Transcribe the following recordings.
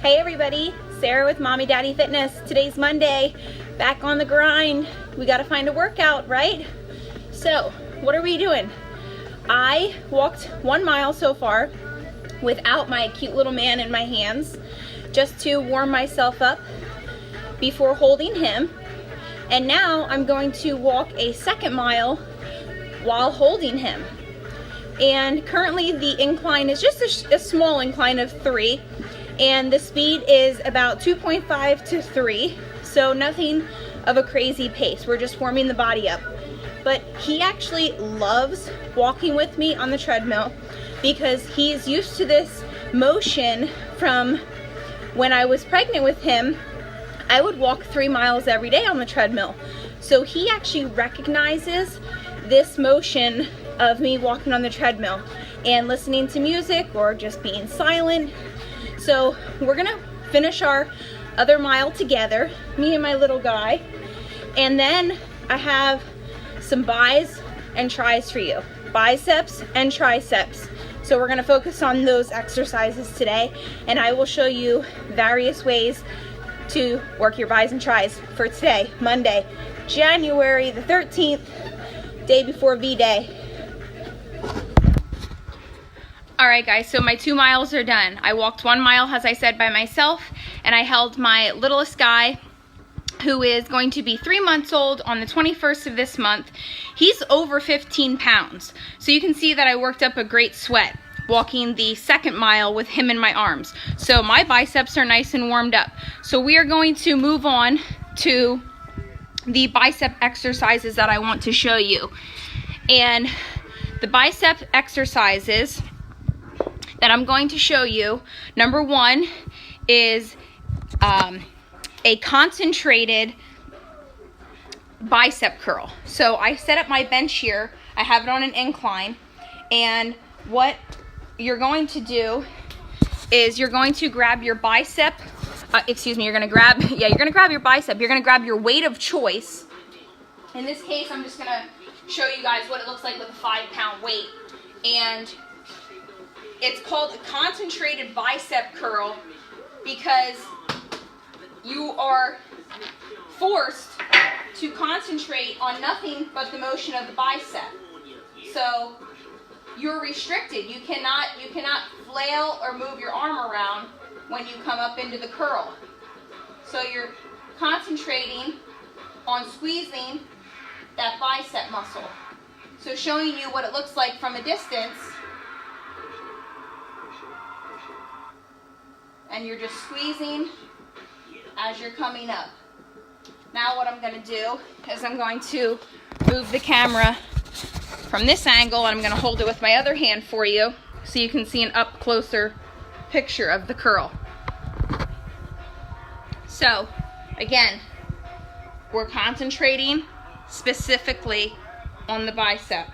Hey everybody, Sarah with Mommy Daddy Fitness. Today's Monday, back on the grind. We gotta find a workout, right? So, what are we doing? I walked 1 mile so far without my cute little man in my hands, just to warm myself up before holding him. And now I'm going to walk a 2nd mile while holding him. And currently the incline is just a small incline of 3. And the speed is about 2.5 to 3, so nothing of a crazy pace. We're just warming the body up. But he actually loves walking with me on the treadmill because he's used to this motion from when I was pregnant with him. I would walk 3 miles every day on the treadmill. So he actually recognizes this motion of me walking on the treadmill and listening to music or just being silent. So we're gonna finish our other mile together, me and my little guy. And then I have some bis and tris for you. Biceps and triceps. So we're gonna focus on those exercises today, and I will show you various ways to work your bis and tris for today, Monday, January the 13th, day before V-Day. Alright guys, so my 2 miles are done. I walked 1 mile, as I said, by myself, and I held my littlest guy, who is going to be 3 months old on the 21st of this month. He's over 15 pounds. So you can see that I worked up a great sweat walking the 2nd mile with him in my arms. So my biceps are nice and warmed up. So we are going to move on to the bicep exercises that I want to show you. And the bicep exercises that I'm going to show you, number 1 is a concentrated bicep curl. So I set up my bench here, I have it on an incline, and what you're going to do is you're going to grab your bicep, you're gonna grab your bicep, you're gonna grab your weight of choice. In this case, I'm just gonna show you guys what it looks like with a 5-pound weight. And it's called a concentrated bicep curl because you are forced to concentrate on nothing but the motion of the bicep. So you're restricted. You cannot flail or move your arm around when you come up into the curl. So you're concentrating on squeezing that bicep muscle. So showing you what it looks like from a distance. And you're just squeezing as you're coming up. Now what I'm going to do is I'm going to move the camera from this angle, and I'm going to hold it with my other hand for you so you can see an up closer picture of the curl. So again, we're concentrating specifically on the bicep.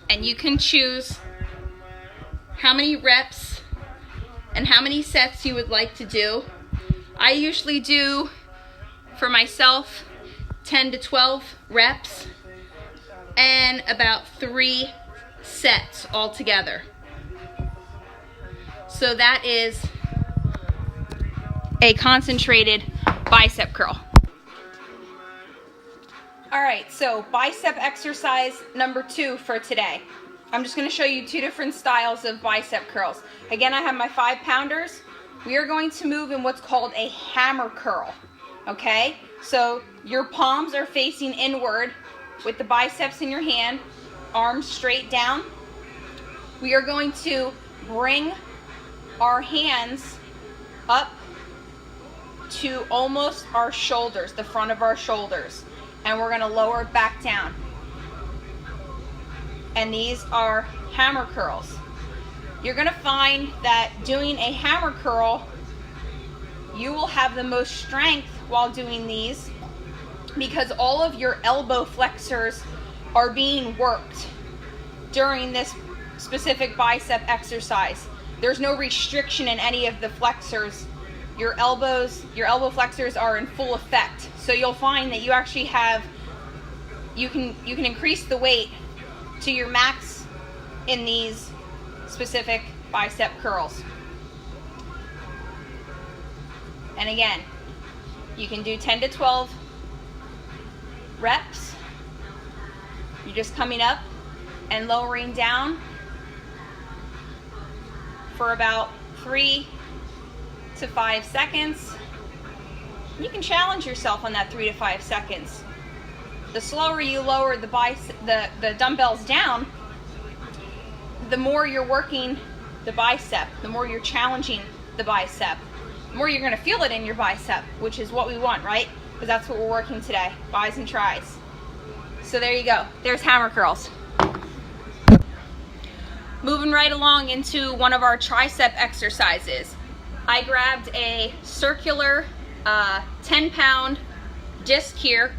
And you can choose how many reps and how many sets you would like to do. I usually do, for myself, 10 to 12 reps and about 3 sets altogether. So that is a concentrated bicep curl. Alright, so bicep exercise number 2 for today. I'm just going to show you 2 different styles of bicep curls. Again, I have my 5-pounders. We are going to move in what's called a hammer curl. Okay? So your palms are facing inward with the biceps in your hand, arms straight down. We are going to bring our hands up to almost our shoulders, the front of our shoulders. And we're going to lower it back down. And these are hammer curls. You're going to find that doing a hammer curl, you will have the most strength while doing these because all of your elbow flexors are being worked during this specific bicep exercise. There's no restriction in any of the flexors. Your elbow flexors are in full effect. So you'll find that you actually have, you can increase the weight to your max in these specific bicep curls. And again, you can do 10 to 12 reps. You're just coming up and lowering down for about 3 to 5 seconds. You can challenge yourself on that 3 to 5 seconds. The slower you lower the dumbbells down, the more you're working the bicep, the more you're challenging the bicep, the more you're gonna feel it in your bicep, which is what we want, right? Because that's what we're working today, bis and tris. So there you go, there's hammer curls. Moving right along into one of our tricep exercises. I grabbed a circular 10-pound disc here,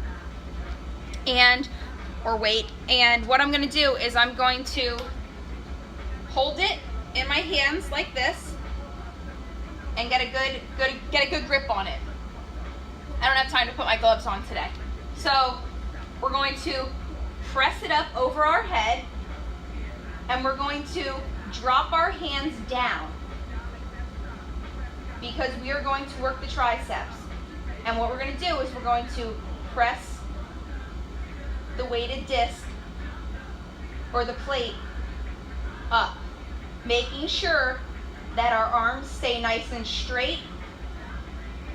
or weight, and what I'm gonna do is I'm going to hold it in my hands like this and get a good grip on it. I don't have time to put my gloves on today. So we're going to press it up over our head, and we're going to drop our hands down because we are going to work the triceps. And what we're going to do is we're going to press the weighted disc or the plate up, making sure that our arms stay nice and straight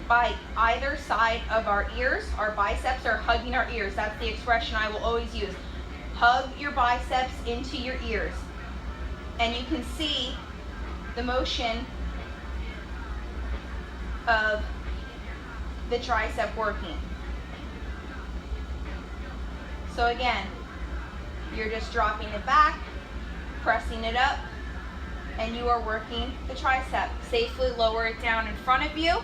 by either side of our ears. Our biceps are hugging our ears. That's the expression I will always use. Hug your biceps into your ears. And you can see the motion of the tricep working. So again, you're just dropping it back, pressing it up, and you are working the tricep. Safely lower it down in front of you.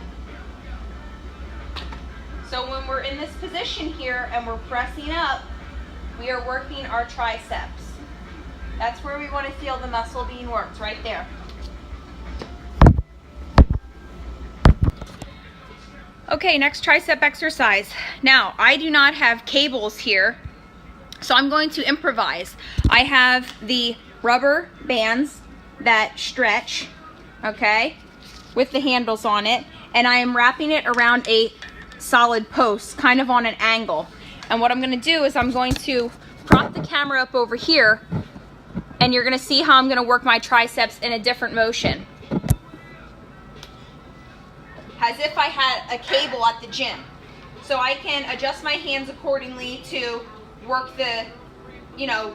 So when we're in this position here and we're pressing up, we are working our triceps. That's where we want to feel the muscle being worked, right there. Okay, next tricep exercise. Now, I do not have cables here, so I'm going to improvise. I have the rubber bands that stretch, okay, with the handles on it, and I am wrapping it around a solid post, kind of on an angle. And what I'm going to do is I'm going to prop the camera up over here, and you're going to see how I'm going to work my triceps in a different motion, as if I had a cable at the gym. So I can adjust my hands accordingly to work the,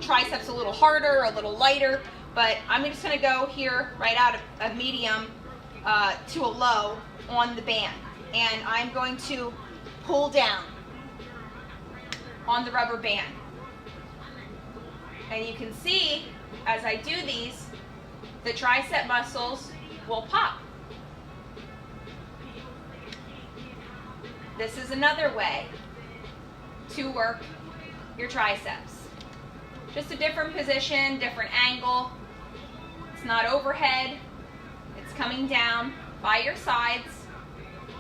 triceps a little harder, a little lighter, but I'm just gonna go here right out of a medium to a low on the band. And I'm going to pull down on the rubber band. And you can see, as I do these, the tricep muscles will pop. This is another way to work your triceps. Just a different position, different angle. It's not overhead, it's coming down by your sides.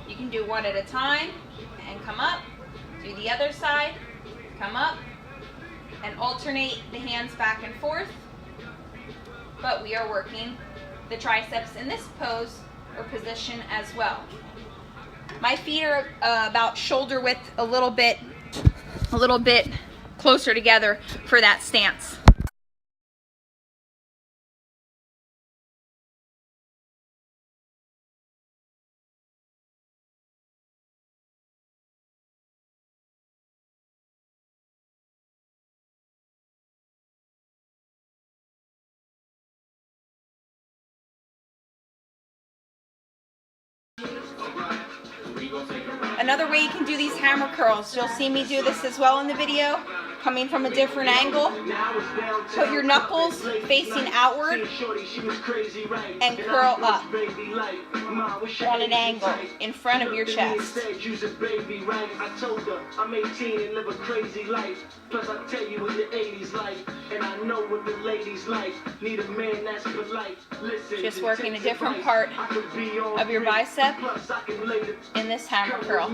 You can do one at a time and come up, do the other side, come up, and alternate the hands back and forth. But we are working the triceps in this pose or position as well. My feet are about shoulder width, a little bit closer together for that stance. Another way you can do these hammer curls, you'll see me do this as well in the video, coming from a different angle. Put your knuckles facing outward and curl up on an angle in front of your chest. Just working a different part of your bicep in this hammer curl.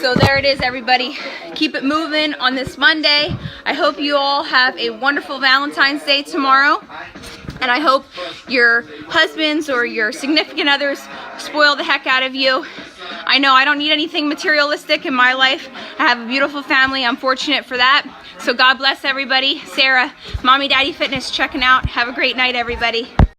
So there it is, everybody. Keep it moving on this Monday. I hope you all have a wonderful Valentine's Day tomorrow. And I hope your husbands or your significant others spoil the heck out of you. I know I don't need anything materialistic in my life. I have a beautiful family. I'm fortunate for that. So God bless everybody. Sarah, Mommy Daddy Fitness checking out. Have a great night, everybody.